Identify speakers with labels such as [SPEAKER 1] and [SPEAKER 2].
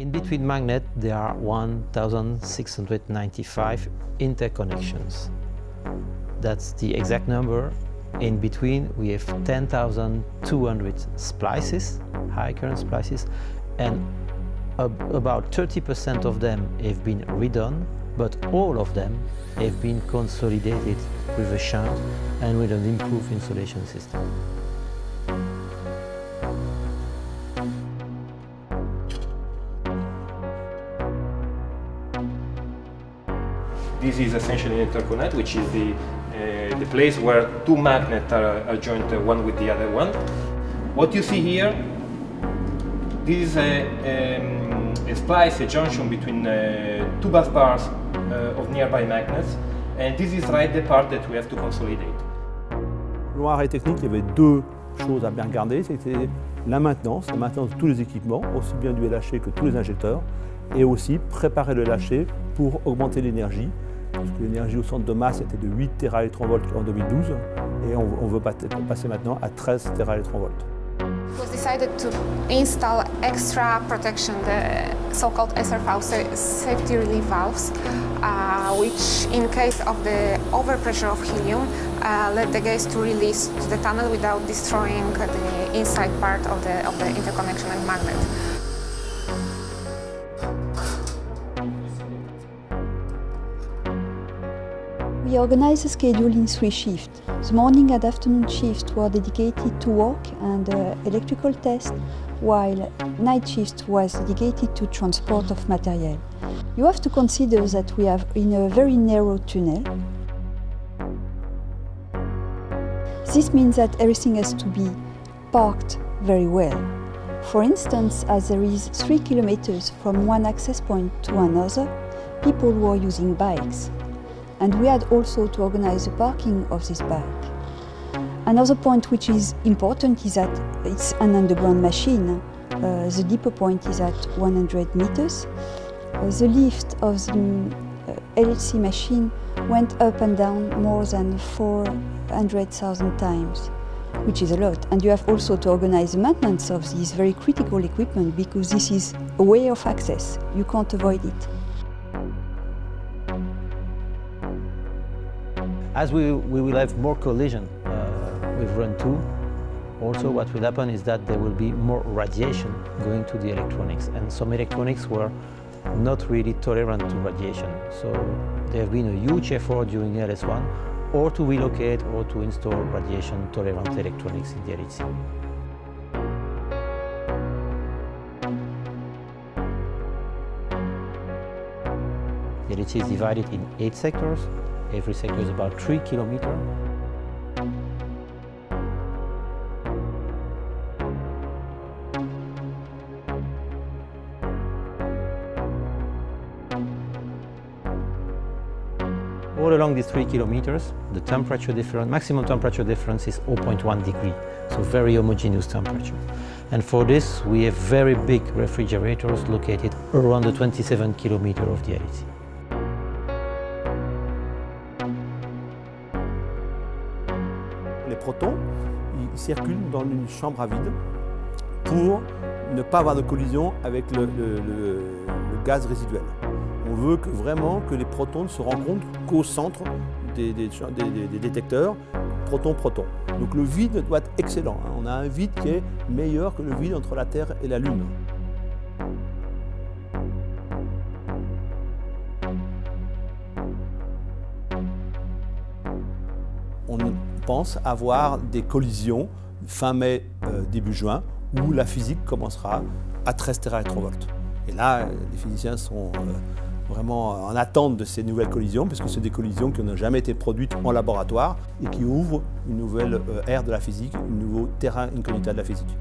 [SPEAKER 1] In between magnets, there are 1,695 interconnections. That's the exact number. In between, we have 10,200 splices, high current splices, and about 30% of them have been redone, but all of them have been consolidated with a shunt and with an improved insulation system.
[SPEAKER 2] This is essentially an interconnect, which is the place where two magnets are joined one with the other one. What you see here, this is a splice, a junction between two bus bars of nearby magnets, and this is right the part that we have to consolidate.
[SPEAKER 3] Dans l'arrêt technique, il y avait deux choses à bien regarder, c'était la maintenance de tous les équipements, aussi bien du LHC que tous les injecteurs, et aussi préparer le LHC pour augmenter l'énergie, parce que l'énergie au centre de masse était de 8 TeV en 2012, et on veut passer maintenant à 13 TeV.
[SPEAKER 4] It was decided to install extra protection, the so-called SRV, safety relief valves, which in case of the overpressure of helium, let the gas to release to the tunnel without destroying the inside part of the interconnection and magnet.
[SPEAKER 5] We organized the schedule in 3 shifts. The morning and afternoon shifts were dedicated to work and electrical test, while night shift was dedicated to transport of material. You have to consider that we are in a very narrow tunnel. This means that everything has to be parked very well. For instance, as there is 3 kilometers from one access point to another, people were using bikes. And we had also to organize the parking of this bike. Another point which is important is that it's an underground machine. The depot point is at 100 meters. The lift of the LHC machine went up and down more than 400,000 times, which is a lot. And you have also to organize the maintenance of this very critical equipment because this is a way of access. You can't avoid it.
[SPEAKER 1] As we will have more collision with Run 2, also what will happen is that there will be more radiation going to the electronics, and some electronics were not really tolerant to radiation. So there have been a huge effort during LS1 or to relocate or to install radiation-tolerant electronics in the LHC. The LHC is divided in 8 sectors. Every sector is about 3 kilometers. All along these 3 kilometers, the temperature difference, maximum temperature difference is 0.1 degree, so very homogeneous temperature. And for this, we have very big refrigerators located around the 27 kilometers of the LHC.
[SPEAKER 3] Les protons, ils circulent dans une chambre à vide pour ne pas avoir de collision avec le gaz résiduel. On veut vraiment que les protons ne se rencontrent qu'au centre des détecteurs, proton-proton. Donc le vide doit être excellent. On a un vide qui est meilleur que le vide entre la Terre et la Lune. On pense avoir des collisions fin mai, début juin, où la physique commencera à 13 TeV. Et là, les physiciens sont vraiment en attente de ces nouvelles collisions, puisque c'est des collisions qui n'ont jamais été produites en laboratoire et qui ouvrent une nouvelle ère de la physique, un nouveau terrain incognita de la physique.